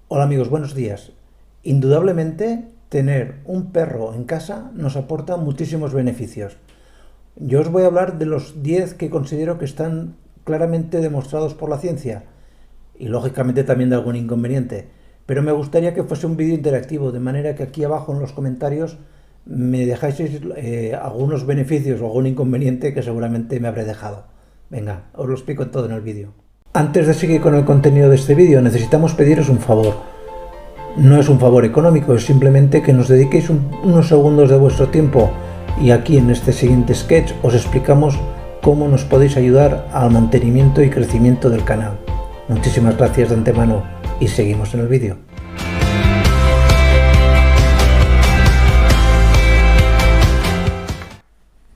Hola amigos, buenos días. Indudablemente, tener un perro en casa nos aporta muchísimos beneficios. Yo os voy a hablar de los 10 que considero que están claramente demostrados por la ciencia y lógicamente también de algún inconveniente. Pero me gustaría que fuese un vídeo interactivo, de manera que aquí abajo en los comentarios me dejáis algunos beneficios o algún inconveniente que seguramente me habré dejado. Venga, os lo explico todo en el vídeo. Antes de seguir con el contenido de este vídeo, necesitamos pediros un favor. No es un favor económico, es simplemente que nos dediquéis unos segundos de vuestro tiempo y aquí en este siguiente sketch os explicamos cómo nos podéis ayudar al mantenimiento y crecimiento del canal. Muchísimas gracias de antemano y seguimos en el vídeo.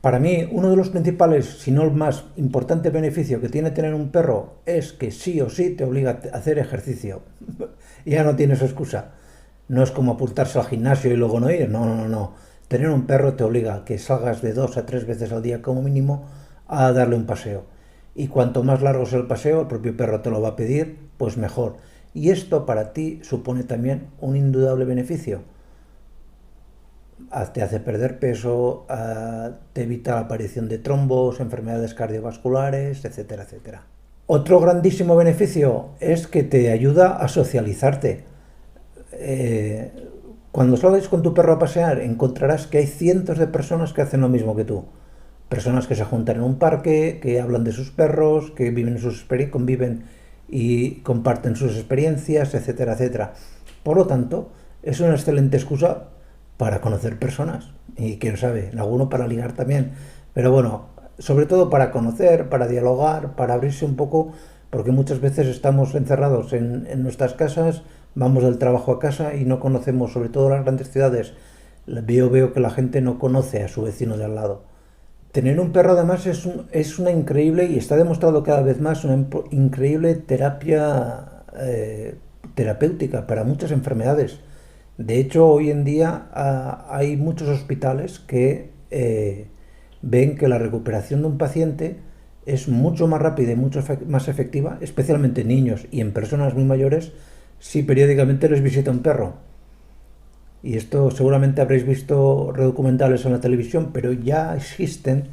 Para mí, uno de los principales, si no el más importante beneficio que tiene tener un perro es que sí o sí te obliga a hacer ejercicio. Ya no tienes excusa. No es como apuntarse al gimnasio y luego no ir. No, no, no, no. Tener un perro te obliga a que salgas de 2 a 3 veces al día como mínimo a darle un paseo. Y cuanto más largo sea el paseo, el propio perro te lo va a pedir, pues mejor. Y esto para ti supone también un indudable beneficio. Te hace perder peso, te evita la aparición de trombos, enfermedades cardiovasculares, etcétera, etcétera. Otro grandísimo beneficio es que te ayuda a socializarte. Eh, Cuando sales con tu perro a pasear, encontrarás que hay cientos de personas que hacen lo mismo que tú. Personas que se juntan en un parque, que hablan de sus perros, que conviven y comparten sus experiencias, etcétera, etcétera. Por lo tanto, es una excelente excusa para conocer personas. Y quién sabe, en alguno para ligar también. Pero bueno, sobre todo para conocer, para dialogar, para abrirse un poco, porque muchas veces estamos encerrados en nuestras casas, vamos del trabajo a casa y no conocemos, sobre todo en las grandes ciudades. Veo que la gente no conoce a su vecino de al lado. Tener un perro además es una increíble, y está demostrado cada vez más, una increíble terapéutica para muchas enfermedades. De hecho, hoy en día hay muchos hospitales que ven que la recuperación de un paciente es mucho más rápida y mucho más efectiva, especialmente en niños y en personas muy mayores, si periódicamente les visita un perro. Y esto seguramente habréis visto documentales en la televisión, pero ya existen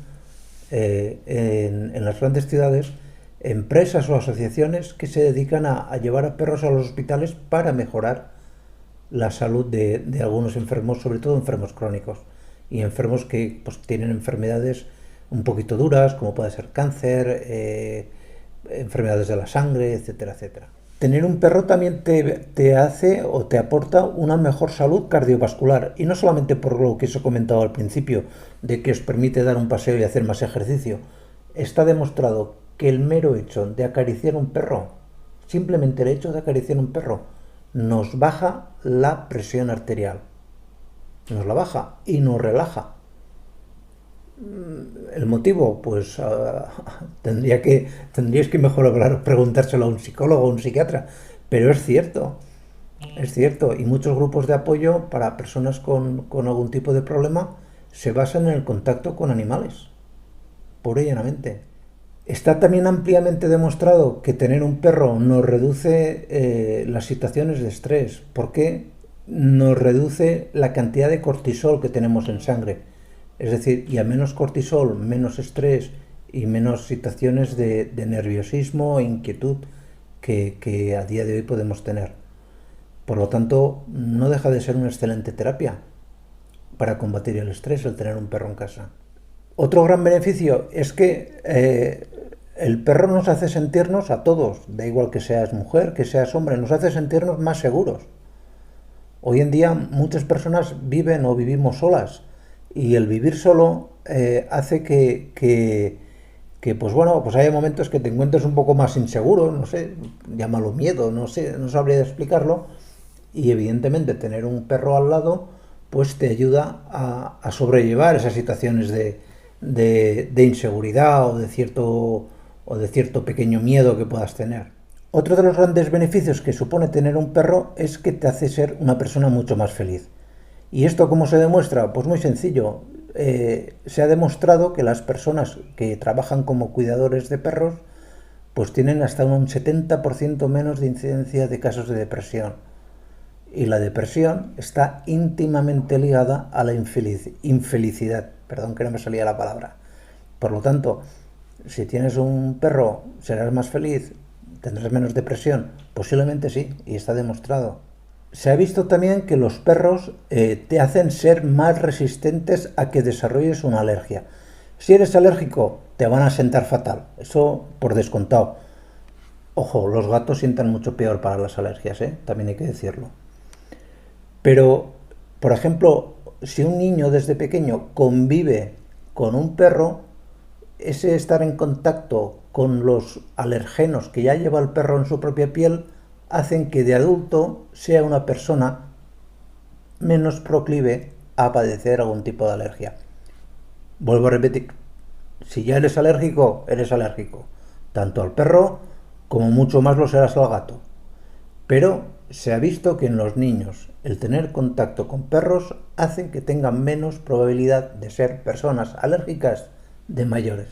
en las grandes ciudades empresas o asociaciones que se dedican a llevar a perros a los hospitales para mejorar la salud de algunos enfermos, sobre todo enfermos crónicos y enfermos que pues, tienen enfermedades un poquito duras, como puede ser cáncer, enfermedades de la sangre, etcétera, etcétera. Tener un perro también te hace o te aporta una mejor salud cardiovascular, y no solamente por lo que os he comentado al principio, de que os permite dar un paseo y hacer más ejercicio. Está demostrado que el mero hecho de acariciar un perro, simplemente el hecho de acariciar un perro, nos baja la presión arterial. Nos la baja y nos relaja. ¿El motivo? Pues tendríais que mejor hablar, preguntárselo a un psicólogo o un psiquiatra. Pero es cierto. Y muchos grupos de apoyo para personas con algún tipo de problema se basan en el contacto con animales, pura y llanamente. Está también ampliamente demostrado que tener un perro nos reduce las situaciones de estrés, porque nos reduce la cantidad de cortisol que tenemos en sangre. Es decir, y a menos cortisol, menos estrés y menos situaciones de nerviosismo e inquietud que a día de hoy podemos tener. Por lo tanto, no deja de ser una excelente terapia para combatir el estrés el tener un perro en casa. Otro gran beneficio es que el perro nos hace sentirnos a todos, da igual que seas mujer, que seas hombre, nos hace sentirnos más seguros. Hoy en día muchas personas viven o vivimos solas, y el vivir solo hace que, pues bueno, pues haya momentos que te encuentres un poco más inseguro, no sé, llámalo miedo, no sé, no sabría de explicarlo, y evidentemente tener un perro al lado pues te ayuda a sobrellevar esas situaciones de inseguridad o de cierto pequeño miedo que puedas tener. Otro de los grandes beneficios que supone tener un perro es que te hace ser una persona mucho más feliz. ¿Y esto cómo se demuestra? Pues muy sencillo. Se ha demostrado que las personas que trabajan como cuidadores de perros pues tienen hasta un 70% menos de incidencia de casos de depresión. Y la depresión está íntimamente ligada a la infelicidad. Perdón que no me salía la palabra. Por lo tanto, si tienes un perro, serás más feliz, tendrás menos depresión. Posiblemente sí, y está demostrado. Se ha visto también que los perros te hacen ser más resistentes a que desarrolles una alergia. Si eres alérgico, te van a sentar fatal. Eso por descontado. Ojo, los gatos sientan mucho peor para las alergias, ¿eh? También hay que decirlo. Pero, por ejemplo, si un niño desde pequeño convive con un perro, ese estar en contacto con los alergenos que ya lleva el perro en su propia piel hacen que de adulto sea una persona menos proclive a padecer algún tipo de alergia. Vuelvo a repetir, si ya eres alérgico, eres alérgico, tanto al perro como mucho más lo serás al gato. Pero se ha visto que en los niños el tener contacto con perros hace que tengan menos probabilidad de ser personas alérgicas de mayores.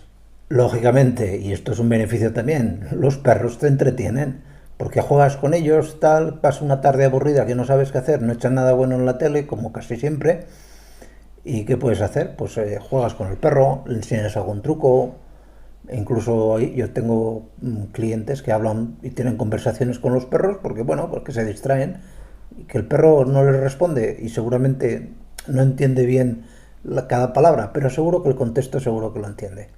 Lógicamente, y esto es un beneficio también, los perros te entretienen, porque juegas con ellos, tal, pasa una tarde aburrida que no sabes qué hacer, no echan nada bueno en la tele, como casi siempre, y ¿qué puedes hacer? Pues juegas con el perro, le enseñas algún truco, incluso yo tengo clientes que hablan y tienen conversaciones con los perros porque, bueno, porque se distraen, y que el perro no les responde y seguramente no entiende bien cada palabra, pero seguro que el contexto seguro que lo entiende.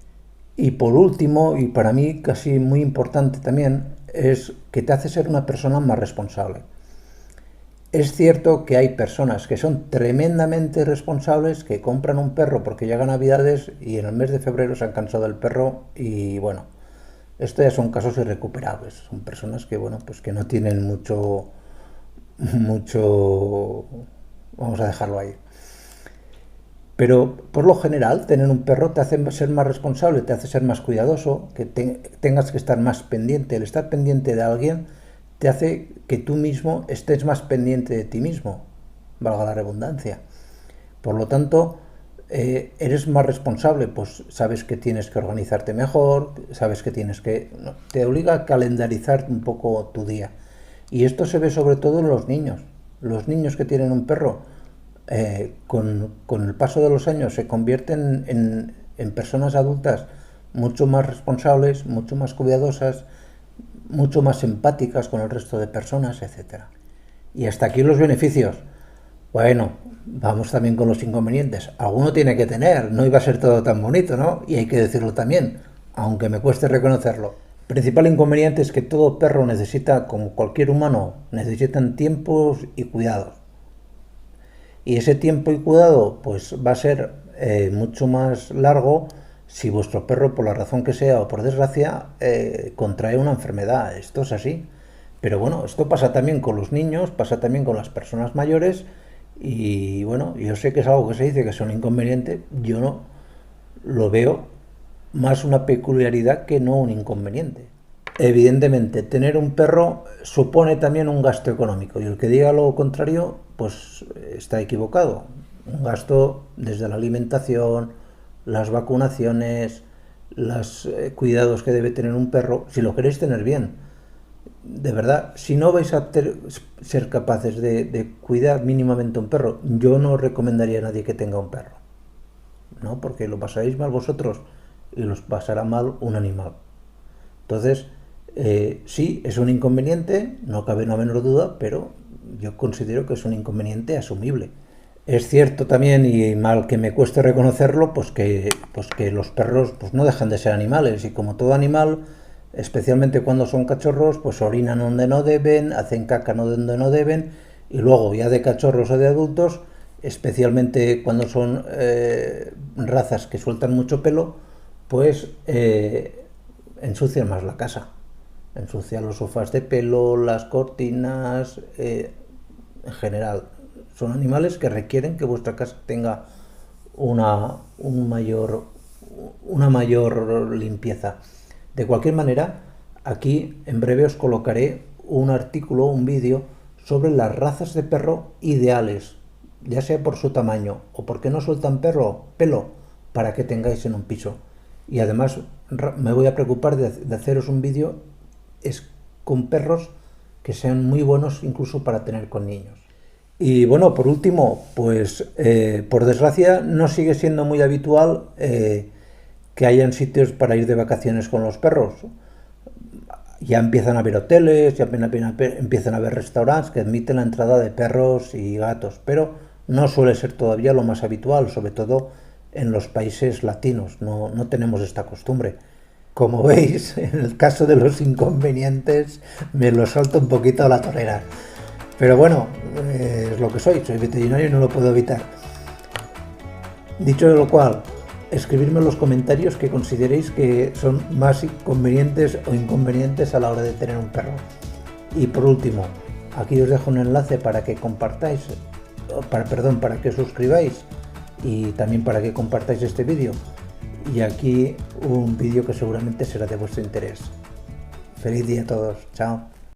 Y por último, y para mí casi muy importante también, es que te hace ser una persona más responsable. Es cierto que hay personas que son tremendamente responsables, que compran un perro porque llegan Navidades y en el mes de febrero se han cansado del perro y bueno, esto ya son casos irrecuperables. Son personas que, bueno, pues que no tienen mucho, vamos a dejarlo ahí. Pero por lo general, tener un perro te hace ser más responsable, te hace ser más cuidadoso, que tengas que estar más pendiente. El estar pendiente de alguien te hace que tú mismo estés más pendiente de ti mismo, valga la redundancia. Por lo tanto, eres más responsable, pues sabes que tienes que organizarte mejor, sabes que tienes que... no, te obliga a calendarizar un poco tu día. Y esto se ve sobre todo en los niños. Los niños que tienen un perro, con el paso de los años se convierten en personas adultas mucho más responsables, mucho más cuidadosas, mucho más empáticas con el resto de personas, etcétera. Y hasta aquí los beneficios. Bueno, vamos también con los inconvenientes. Alguno tiene que tener, no iba a ser todo tan bonito, ¿no? Y hay que decirlo también, aunque me cueste reconocerlo. El principal inconveniente es que todo perro necesita, como cualquier humano, necesitan tiempos y cuidados. Y ese tiempo y cuidado pues va a ser mucho más largo si vuestro perro, por la razón que sea o por desgracia, contrae una enfermedad. Esto es así. Pero bueno, esto pasa también con los niños, pasa también con las personas mayores y bueno, yo sé que es algo que se dice que es un inconveniente, yo no lo veo más una peculiaridad que no un inconveniente. Evidentemente, tener un perro supone también un gasto económico y el que diga lo contrario, pues está equivocado. Un gasto desde la alimentación, las vacunaciones, los cuidados que debe tener un perro, si lo queréis tener bien. De verdad, si no vais a ser capaces de cuidar mínimamente un perro, yo no recomendaría a nadie que tenga un perro, ¿no? Porque lo pasaréis mal vosotros y los pasará mal un animal. Entonces, sí, es un inconveniente, no cabe una menor duda, pero yo considero que es un inconveniente asumible. Es cierto también, y mal que me cueste reconocerlo, pues que los perros pues no dejan de ser animales, y como todo animal, especialmente cuando son cachorros, pues orinan donde no deben, hacen caca donde no deben, y luego ya de cachorros o de adultos, especialmente cuando son razas que sueltan mucho pelo, pues ensucian más la casa. Ensucian los sofás de pelo, las cortinas, en general. Son animales que requieren que vuestra casa tenga un mayor, una mayor limpieza. De cualquier manera, aquí en breve os colocaré un artículo, un vídeo sobre las razas de perro ideales, ya sea por su tamaño o porque no sueltan pelo para que tengáis en un piso. Y además me voy a preocupar de haceros un vídeo con perros que sean muy buenos incluso para tener con niños. Y bueno, por último, pues por desgracia no sigue siendo muy habitual que hayan sitios para ir de vacaciones con los perros. Ya empiezan a haber hoteles, ya empiezan a haber restaurantes que admiten la entrada de perros y gatos, pero no suele ser todavía lo más habitual, sobre todo en los países latinos. No tenemos esta costumbre. Como veis, en el caso de los inconvenientes me lo salto un poquito a la torera. Pero bueno, es lo que soy veterinario y no lo puedo evitar. Dicho lo cual, escribidme en los comentarios que consideréis que son más convenientes o inconvenientes a la hora de tener un perro. Y por último, aquí os dejo un enlace para que compartáis, para que suscribáis y también para que compartáis este vídeo. Y aquí un vídeo que seguramente será de vuestro interés. Feliz día a todos. Chao.